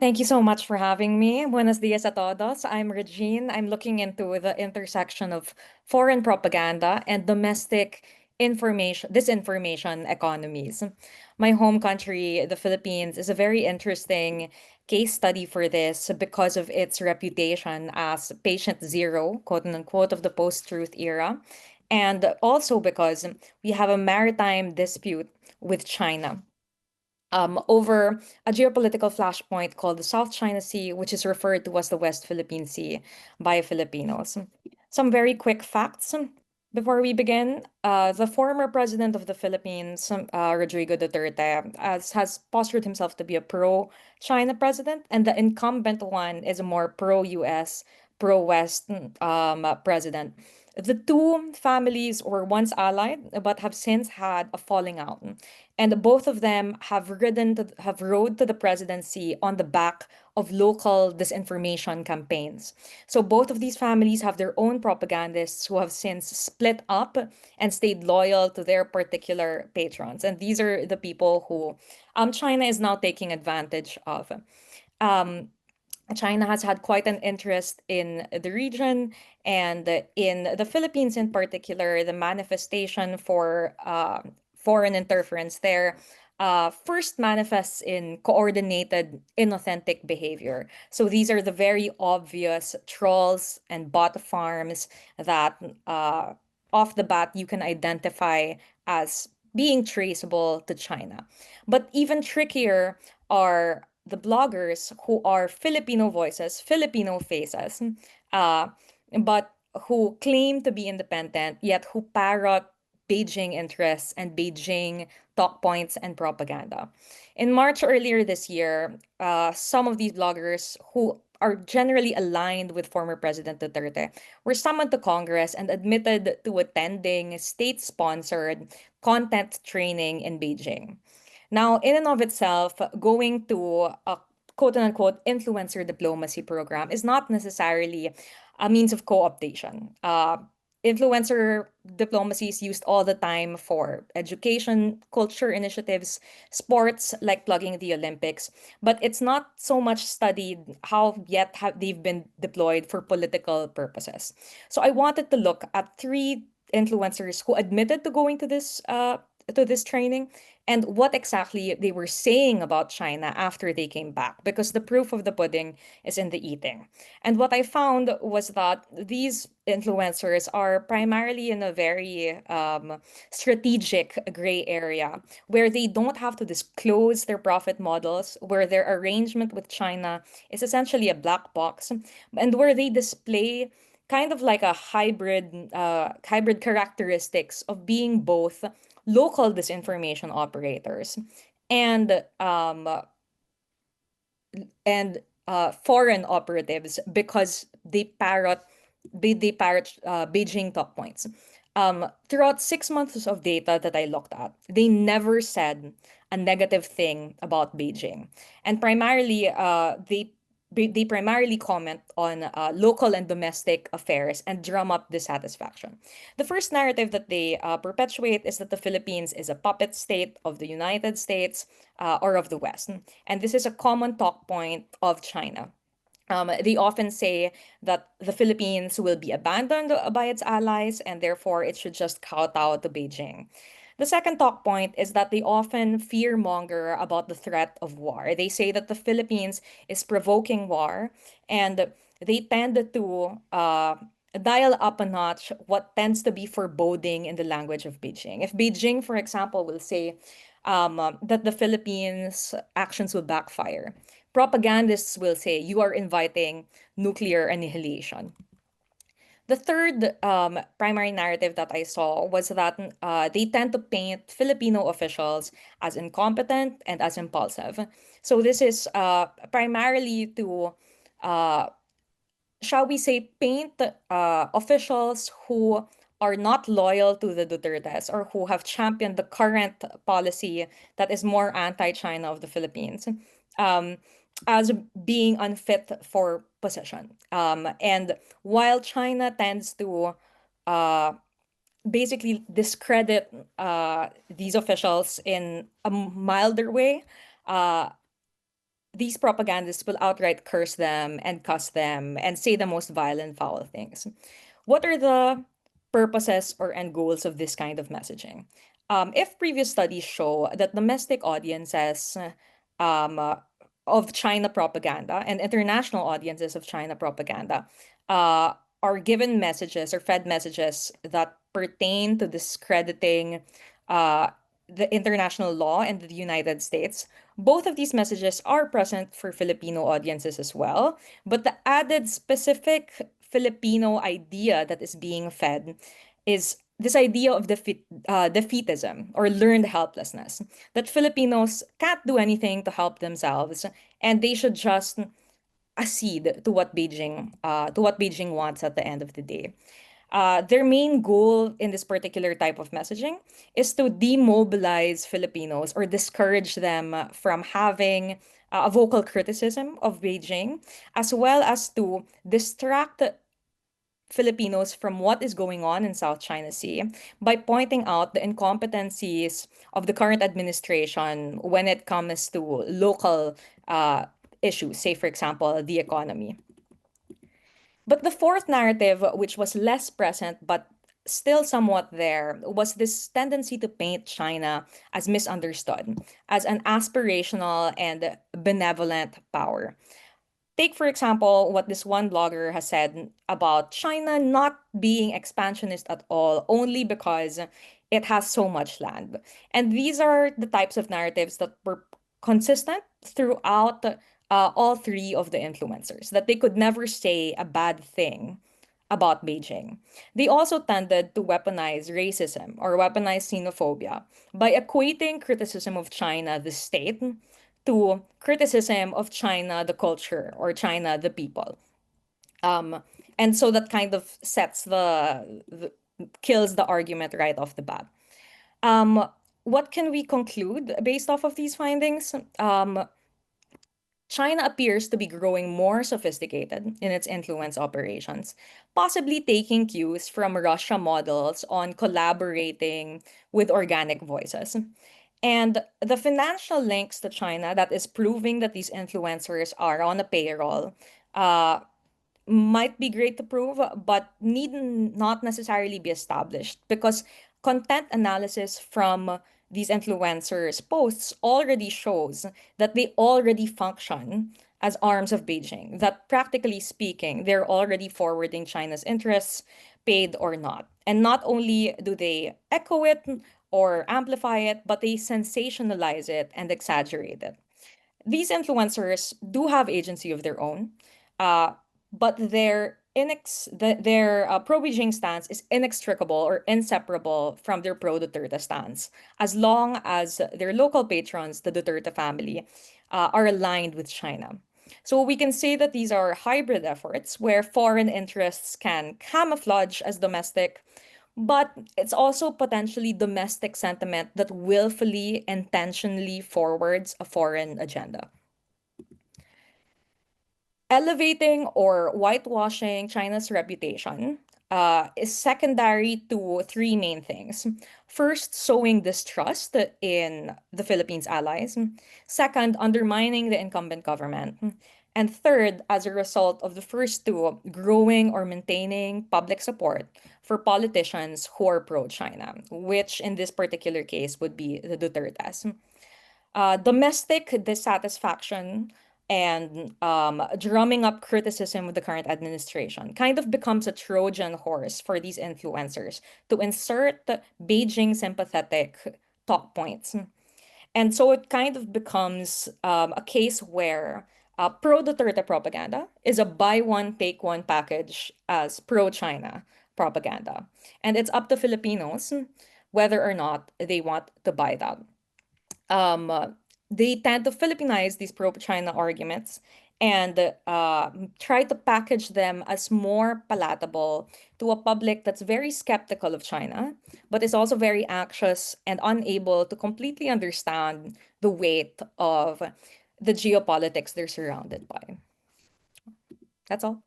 Thank you so much for having me. Buenos dias a todos. I'm Regine. I'm looking into the intersection of foreign propaganda and domestic disinformation economies. My home country, the Philippines, is a very interesting case study for this because of its reputation as patient zero, quote unquote, of the post-truth era, and also because we have a maritime dispute with China over a geopolitical flashpoint called the South China Sea, which is referred to as the West Philippine Sea by Filipinos. Some very quick facts before we begin. The former president of the Philippines, Rodrigo Duterte, has postured himself to be a pro-China president, and the incumbent one is a more pro-US, pro-West president. The two families were once allied, but have since had a falling out, and both of them have rode to the presidency on the back of local disinformation campaigns. So both of these families have their own propagandists who have since split up and stayed loyal to their particular patrons. And these are the people who China is now taking advantage of. Um, China has had quite an interest in the region and in the Philippines in particular. The manifestation for foreign interference there first manifests in coordinated, inauthentic behavior. So these are the very obvious trolls and bot farms that off the bat you can identify as being traceable to China. But even trickier are the bloggers who are Filipino voices, Filipino faces, uh, but who claim to be independent, yet who parrot Beijing interests and Beijing talk points and propaganda. In March earlier this year, some of these bloggers who are generally aligned with former President Duterte were summoned to Congress and admitted to attending state-sponsored content training in Beijing. Now, in and of itself, going to a quote unquote influencer diplomacy program is not necessarily a means of co-optation. Influencer diplomacy is used all the time for education, culture initiatives, sports like plugging the Olympics, but it's not so much studied how yet have they've been deployed for political purposes. So I wanted to look at three influencers who admitted to going to this training and what exactly they were saying about China after they came back, because the proof of the pudding is in the eating. And what I found was that these influencers are primarily in a very strategic gray area where they don't have to disclose their profit models, where their arrangement with China is essentially a black box, and where they display kind of like a hybrid characteristics of being both local disinformation operators and foreign operatives because they parrot Beijing talk points. Throughout 6 months of data that I looked at, they never said a negative thing about Beijing, and primarily they primarily comment on local and domestic affairs and drum up dissatisfaction. The first narrative that they perpetuate is that the Philippines is a puppet state of the United States or of the West. And this is a common talk point of China. They often say that the Philippines will be abandoned by its allies and therefore it should just kowtow to Beijing. The second talk point is that they often fearmonger about the threat of war. They say that the Philippines is provoking war, and they tend to dial up a notch what tends to be foreboding in the language of Beijing. If Beijing, for example, will say that the Philippines' actions will backfire, propagandists will say you are inviting nuclear annihilation. The third primary narrative that I saw was that they tend to paint Filipino officials as incompetent and as impulsive. So this is primarily to, uh, shall we say, paint officials who are not loyal to the Dutertes or who have championed the current policy that is more anti-China of the Philippines um, as being unfit for position. And while China tends to uh, basically discredit these officials in a milder way, uh, these propagandists will outright curse them and cuss them and say the most violent, foul things. What are the purposes or end goals of this kind of messaging? If previous studies show that domestic audiences um, uh, of China propaganda and international audiences of China propaganda uh, are given messages or fed messages that pertain to discrediting uh, the international law and the United States, both of these messages are present for Filipino audiences as well. But the added specific Filipino idea that is being fed is this idea of defeatism or learned helplessness, that Filipinos can't do anything to help themselves and they should just accede to what Beijing wants at the end of the day. Their main goal in this particular type of messaging is to demobilize Filipinos or discourage them from having a vocal criticism of Beijing, as well as to distract Filipinos from what is going on in South China Sea by pointing out the incompetencies of the current administration when it comes to local issues, say, for example, the economy. But the fourth narrative, which was less present but still somewhat there, was this tendency to paint China as misunderstood, as an aspirational and benevolent power. Take, for example, what this one blogger has said about China not being expansionist at all, only because it has so much land. And these are the types of narratives that were consistent throughout all three of the influencers, that they could never say a bad thing about Beijing. They also tended to weaponize racism or weaponize xenophobia by equating criticism of China, the state, to criticism of China, the culture, or China, the people. Um, and so that kind of kills the argument right off the bat. Um, what can we conclude based off of these findings? China appears to be growing more sophisticated in its influence operations, possibly taking cues from Russia models on collaborating with organic voices. And the financial links to China that is proving that these influencers are on a payroll uh, might be great to prove, but need not necessarily be established because content analysis from these influencers' posts already shows that they already function as arms of Beijing, that practically speaking, they're already forwarding China's interests, paid or not. And not only do they echo it or amplify it, but they sensationalize it and exaggerate it. These influencers do have agency of their own, uh, but their pro-Beijing stance is inextricable or inseparable from their pro-Duterte stance, as long as their local patrons, the Duterte family, are aligned with China. So we can say that these are hybrid efforts where foreign interests can camouflage as domestic, but it's also potentially domestic sentiment that willfully, intentionally forwards a foreign agenda. Elevating or whitewashing China's reputation is secondary to three main things. First, sowing distrust in the Philippines' allies. Second, undermining the incumbent government. And third, as a result of the first two, growing or maintaining public support for politicians who are pro-China, which in this particular case would be the Dutertes. Domestic dissatisfaction and drumming up criticism of the current administration kind of becomes a Trojan horse for these influencers to insert Beijing sympathetic talk points. And so it kind of becomes a case where pro Duterte propaganda is a buy one, take one package as pro China propaganda. And it's up to Filipinos whether or not they want to buy that. um, uh, they tend to Philippinize these pro-China arguments and try to package them as more palatable to a public that's very skeptical of China, but is also very anxious and unable to completely understand the weight of the geopolitics they're surrounded by. That's all.